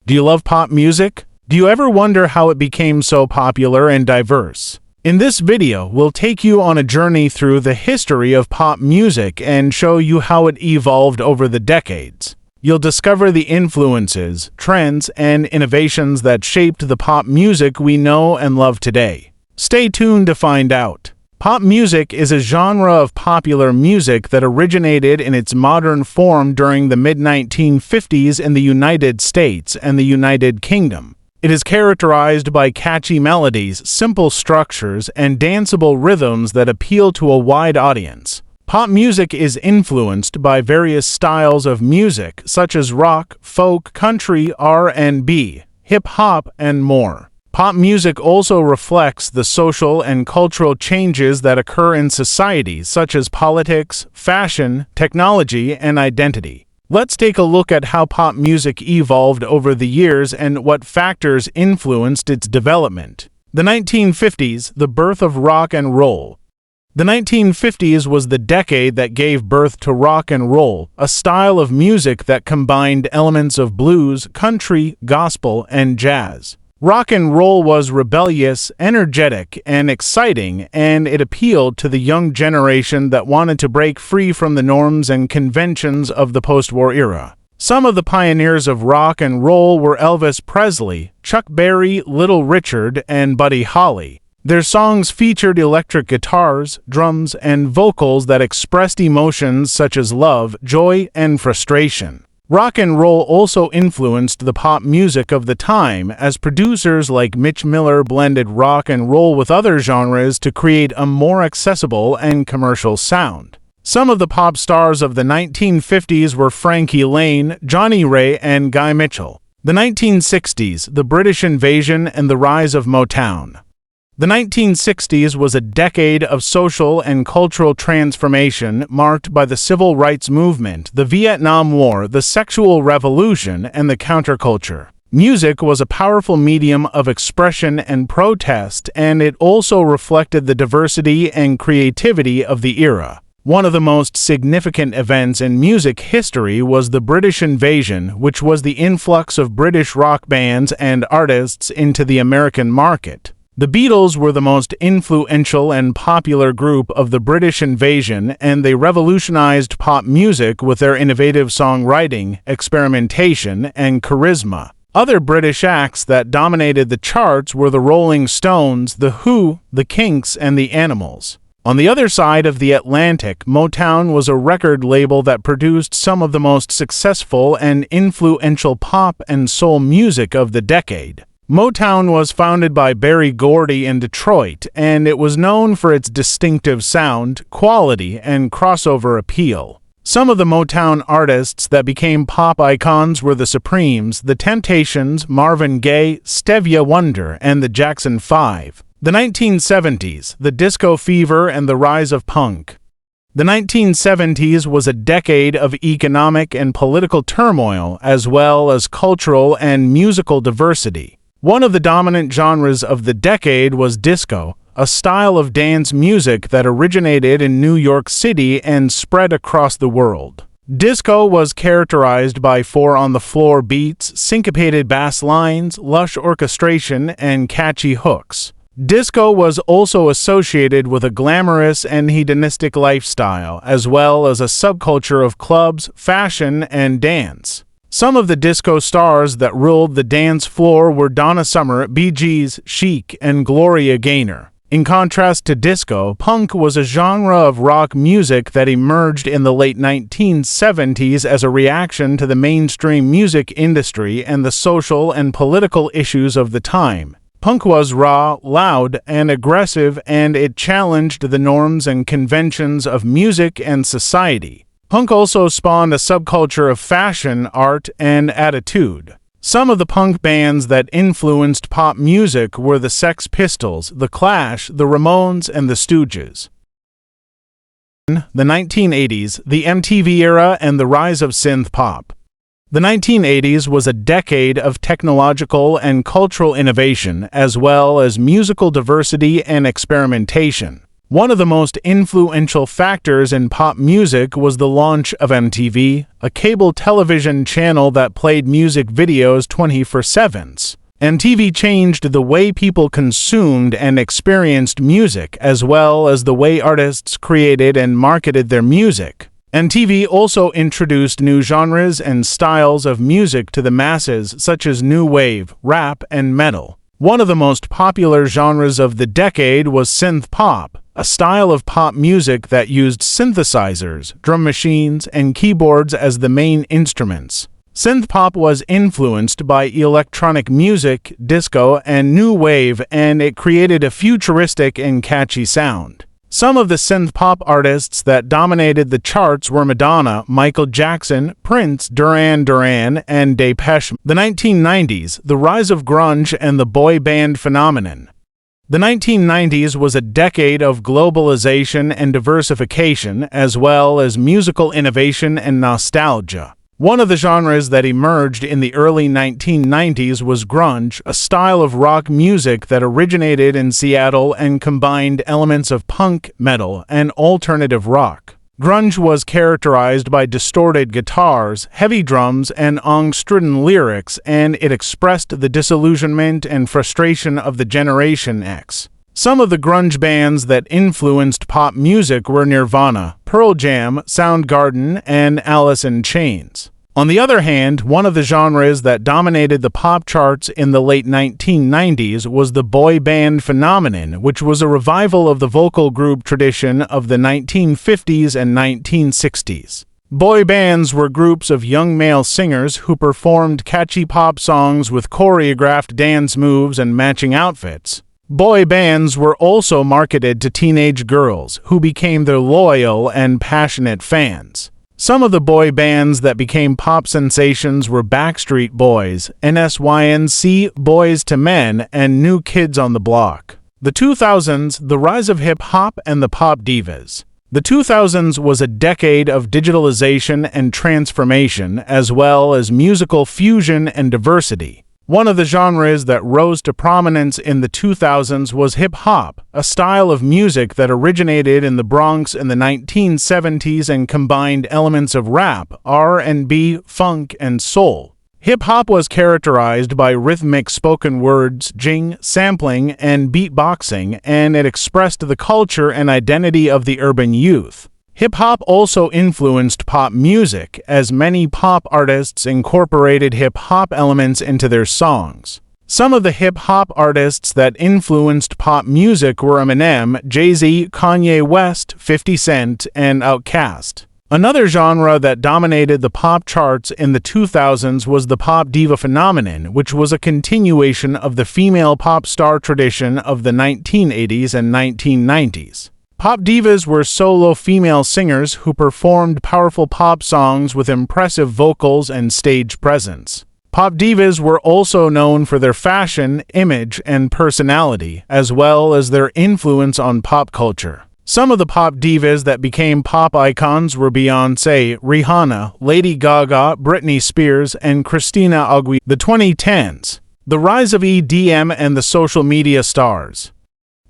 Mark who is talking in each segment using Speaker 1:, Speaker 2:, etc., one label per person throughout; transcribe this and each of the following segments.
Speaker 1: Do you love pop music? Do you ever wonder how it became so popular and diverse? In this video, we'll take you on a journey through the history of pop music and show you how it evolved over the decades. You'll discover the influences, trends, and innovations that shaped the pop music we know and love today. Stay tuned to find out. Pop music is a genre of popular music that originated in its modern form during the mid-1950s in the United States and the United Kingdom. It is characterized by catchy melodies, simple structures, and danceable rhythms that appeal to a wide audience. Pop music is influenced by various styles of music such as rock, folk, country, R&B, hip-hop, and more. Pop music also reflects the social and cultural changes that occur in society, such as politics, fashion, technology, and identity. Let's take a look at how pop music evolved over the years and what factors influenced its development. The 1950s, the birth of rock and roll. The 1950s was the decade that gave birth to rock and roll, a style of music that combined elements of blues, country, gospel, and jazz. Rock and roll was rebellious, energetic, and exciting, and it appealed to the young generation that wanted to break free from the norms and conventions of the post-war era. Some of the pioneers of rock and roll were Elvis Presley, Chuck Berry, Little Richard, and Buddy Holly. Their songs featured electric guitars, drums, and vocals that expressed emotions such as love, joy, and frustration. Rock and roll also influenced the pop music of the time, as producers like Mitch Miller blended rock and roll with other genres to create a more accessible and commercial sound. Some of the pop stars of the 1950s were Frankie Laine, Johnny Ray, and Guy Mitchell. The 1960s, the British invasion and the rise of Motown. The 1960s was a decade of social and cultural transformation marked by the civil rights movement, the Vietnam War, the sexual revolution, and the counterculture. Music was a powerful medium of expression and protest, and it also reflected the diversity and creativity of the era. One of the most significant events in music history was the British invasion, which was the influx of British rock bands and artists into the American market. The Beatles were the most influential and popular group of the British invasion, and they revolutionized pop music with their innovative songwriting, experimentation, and charisma. Other British acts that dominated the charts were the Rolling Stones, The Who, The Kinks, and The Animals. On the other side of the Atlantic, Motown was a record label that produced some of the most successful and influential pop and soul music of the decade. Motown was founded by Berry Gordy in Detroit, and it was known for its distinctive sound, quality, and crossover appeal. Some of the Motown artists that became pop icons were the Supremes, the Temptations, Marvin Gaye, Stevie Wonder, and the Jackson 5. The 1970s, the disco fever and the rise of punk. The 1970s was a decade of economic and political turmoil, as well as cultural and musical diversity. One of the dominant genres of the decade was disco, a style of dance music that originated in New York City and spread across the world. Disco was characterized by four-on-the-floor beats, syncopated bass lines, lush orchestration, and catchy hooks. Disco was also associated with a glamorous and hedonistic lifestyle, as well as a subculture of clubs, fashion, and dance. Some of the disco stars that ruled the dance floor were Donna Summer, Bee Gees, Chic, and Gloria Gaynor. In contrast to disco, punk was a genre of rock music that emerged in the late 1970s as a reaction to the mainstream music industry and the social and political issues of the time. Punk was raw, loud, and aggressive, and it challenged the norms and conventions of music and society. Punk also spawned a subculture of fashion, art, and attitude. Some of the punk bands that influenced pop music were the Sex Pistols, The Clash, the Ramones, and the Stooges. The 1980s, the MTV era, and the rise of synth pop. The 1980s was a decade of technological and cultural innovation, as well as musical diversity and experimentation. One of the most influential factors in pop music was the launch of MTV, a cable television channel that played music videos 24/7. MTV changed the way people consumed and experienced music, as well as the way artists created and marketed their music. MTV also introduced new genres and styles of music to the masses, such as new wave, rap, and metal. One of the most popular genres of the decade was synth pop, a style of pop music that used synthesizers, drum machines, and keyboards as the main instruments. Synth pop was influenced by electronic music, disco, and new wave, and it created a futuristic and catchy sound. Some of the synth pop artists that dominated the charts were Madonna, Michael Jackson, Prince, Duran Duran, and Depeche Mode. The 1990s, the rise of grunge and the boy band phenomenon. The 1990s was a decade of globalization and diversification, as well as musical innovation and nostalgia. One of the genres that emerged in the early 1990s was grunge, a style of rock music that originated in Seattle and combined elements of punk, metal, and alternative rock. Grunge was characterized by distorted guitars, heavy drums, and angst-ridden lyrics, and it expressed the disillusionment and frustration of the Generation X. Some of the grunge bands that influenced pop music were Nirvana, Pearl Jam, Soundgarden, and Alice in Chains. On the other hand, one of the genres that dominated the pop charts in the late 1990s was the boy band phenomenon, which was a revival of the vocal group tradition of the 1950s and 1960s. Boy bands were groups of young male singers who performed catchy pop songs with choreographed dance moves and matching outfits. Boy bands were also marketed to teenage girls, who became their loyal and passionate fans. Some of the boy bands that became pop sensations were Backstreet Boys, NSYNC, Boys to Men, and New Kids on the Block. The 2000s, the rise of hip-hop and the pop divas. The 2000s was a decade of digitalization and transformation, as well as musical fusion and diversity. One of the genres that rose to prominence in the 2000s was hip-hop, a style of music that originated in the Bronx in the 1970s and combined elements of rap, R&B, funk, and soul. Hip-hop was characterized by rhythmic spoken words, jing, sampling, and beatboxing, and it expressed the culture and identity of the urban youth. Hip-hop also influenced pop music, as many pop artists incorporated hip-hop elements into their songs. Some of the hip-hop artists that influenced pop music were Eminem, Jay-Z, Kanye West, 50 Cent, and Outkast. Another genre that dominated the pop charts in the 2000s was the pop diva phenomenon, which was a continuation of the female pop star tradition of the 1980s and 1990s. Pop divas were solo female singers who performed powerful pop songs with impressive vocals and stage presence. Pop divas were also known for their fashion, image, and personality, as well as their influence on pop culture. Some of the pop divas that became pop icons were Beyoncé, Rihanna, Lady Gaga, Britney Spears, and Christina Aguilera. The 2010s. The rise of EDM and the social media stars.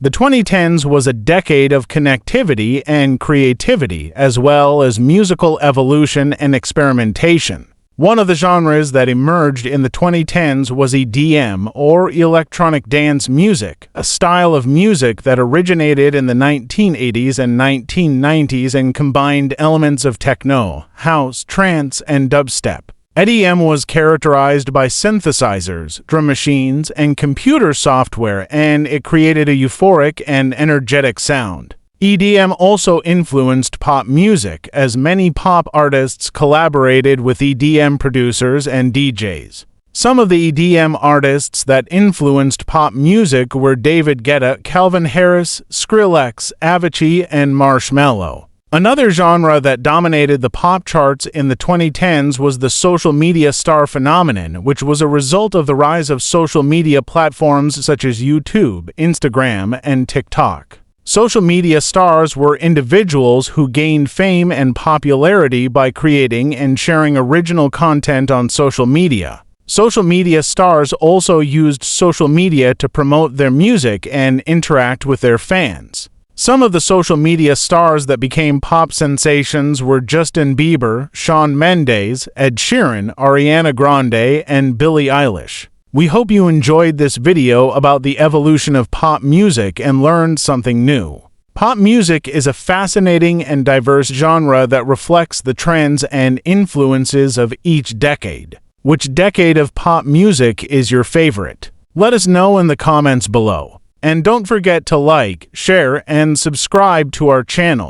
Speaker 1: The 2010s was a decade of connectivity and creativity, as well as musical evolution and experimentation. One of the genres that emerged in the 2010s was EDM, or electronic dance music, a style of music that originated in the 1980s and 1990s and combined elements of techno, house, trance, and dubstep. EDM was characterized by synthesizers, drum machines, and computer software, and it created a euphoric and energetic sound. EDM also influenced pop music, as many pop artists collaborated with EDM producers and DJs. Some of the EDM artists that influenced pop music were David Guetta, Calvin Harris, Skrillex, Avicii, and Marshmello. Another genre that dominated the pop charts in the 2010s was the social media star phenomenon, which was a result of the rise of social media platforms such as YouTube, Instagram, and TikTok. Social media stars were individuals who gained fame and popularity by creating and sharing original content on social media. Social media stars also used social media to promote their music and interact with their fans. Some of the social media stars that became pop sensations were Justin Bieber, Shawn Mendes, Ed Sheeran, Ariana Grande, and Billie Eilish. We hope you enjoyed this video about the evolution of pop music and learned something new. Pop music is a fascinating and diverse genre that reflects the trends and influences of each decade. Which decade of pop music is your favorite? Let us know in the comments below. And don't forget to like, share, and subscribe to our channel.